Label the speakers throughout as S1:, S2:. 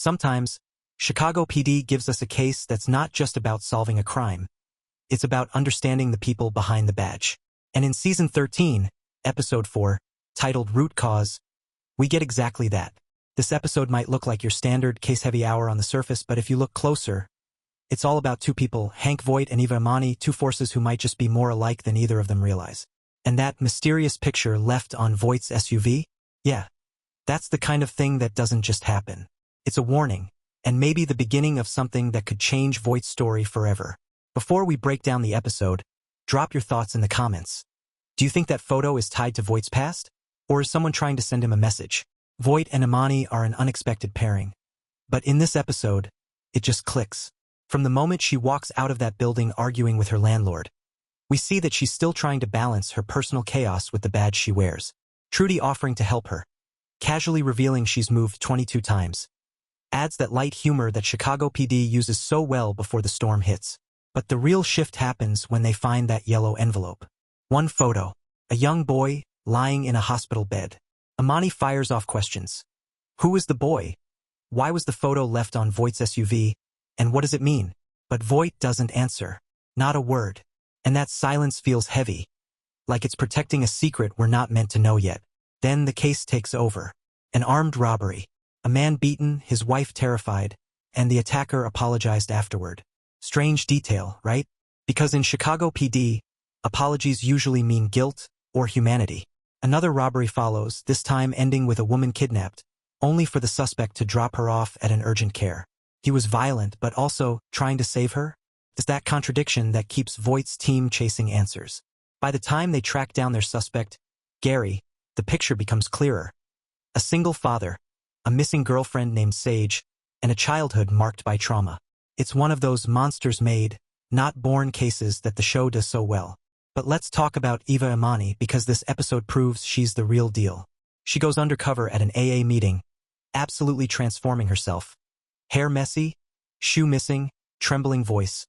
S1: Sometimes, Chicago PD gives us a case that's not just about solving a crime. It's about understanding the people behind the badge. And in Season 13, Episode 4, titled Root Cause, we get exactly that. This episode might look like your standard case-heavy hour on the surface, but if you look closer, it's all about two people, Hank Voight and Eva Imani, two forces who might just be more alike than either of them realize. And that mysterious picture left on Voight's SUV? Yeah, that's the kind of thing that doesn't just happen. It's a warning, and maybe the beginning of something that could change Voight's story forever. Before we break down the episode, drop your thoughts in the comments. Do you think that photo is tied to Voight's past? Or is someone trying to send him a message? Voight and Imani are an unexpected pairing. But in this episode, it just clicks. From the moment she walks out of that building arguing with her landlord, we see that she's still trying to balance her personal chaos with the badge she wears. Trudy offering to help her, casually revealing she's moved 22 times, adds that light humor that Chicago PD uses so well before the storm hits. But the real shift happens when they find that yellow envelope. One photo, a young boy lying in a hospital bed. Imani fires off questions. Who is the boy? Why was the photo left on Voight's SUV? And what does it mean? But Voight doesn't answer. Not a word. And that silence feels heavy, like it's protecting a secret we're not meant to know yet. Then the case takes over. An armed robbery. A man beaten, his wife terrified, and the attacker apologized afterward. Strange detail, right? Because in Chicago PD, apologies usually mean guilt or humanity. Another robbery follows, this time ending with a woman kidnapped, only for the suspect to drop her off at an urgent care. He was violent, but also trying to save her? It's that contradiction that keeps Voight's team chasing answers. By the time they track down their suspect, Gary, the picture becomes clearer. A single father, a missing girlfriend named Sage, and a childhood marked by trauma. It's one of those monsters-made, not born cases that the show does so well. But let's talk about Eva Imani because this episode proves she's the real deal. She goes undercover at an AA meeting, absolutely transforming herself. Hair messy, shoe missing, trembling voice.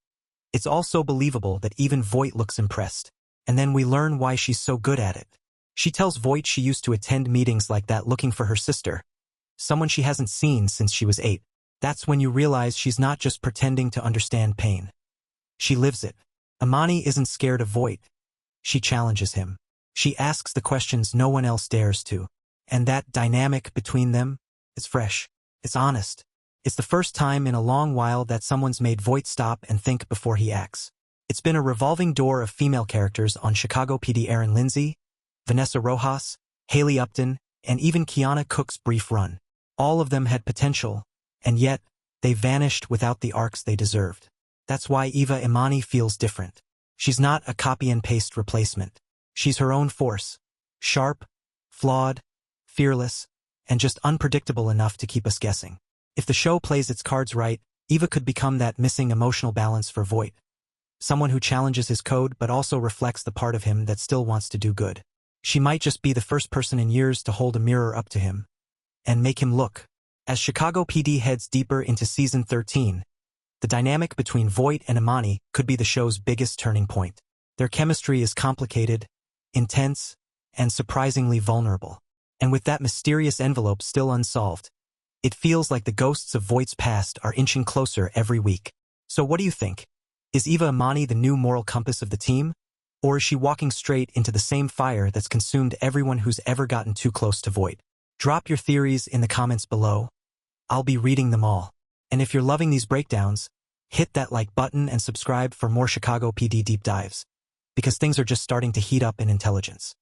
S1: It's all so believable that even Voight looks impressed. And then we learn why she's so good at it. She tells Voight she used to attend meetings like that looking for her sister, someone she hasn't seen since she was 8. That's when you realize she's not just pretending to understand pain. She lives it. Imani isn't scared of Voight. She challenges him. She asks the questions no one else dares to. And that dynamic between them is fresh. It's honest. It's the first time in a long while that someone's made Voight stop and think before he acts. It's been a revolving door of female characters on Chicago PD. Erin Lindsay, Vanessa Rojas, Haley Upton, and even Kiana Cook's brief run. All of them had potential, and yet, they vanished without the arcs they deserved. That's why Eva Imani feels different. She's not a copy-and-paste replacement. She's her own force. Sharp, flawed, fearless, and just unpredictable enough to keep us guessing. If the show plays its cards right, Eva could become that missing emotional balance for Voight. Someone who challenges his code but also reflects the part of him that still wants to do good. She might just be the first person in years to hold a mirror up to him and make him look. As Chicago PD heads deeper into Season 13, the dynamic between Voight and Imani could be the show's biggest turning point. Their chemistry is complicated, intense, and surprisingly vulnerable. And with that mysterious envelope still unsolved, it feels like the ghosts of Voight's past are inching closer every week. So what do you think? Is Eva Imani the new moral compass of the team? Or is she walking straight into the same fire that's consumed everyone who's ever gotten too close to Voight? Drop your theories in the comments below. I'll be reading them all. And if you're loving these breakdowns, hit that like button and subscribe for more Chicago PD deep dives. Because things are just starting to heat up in intelligence.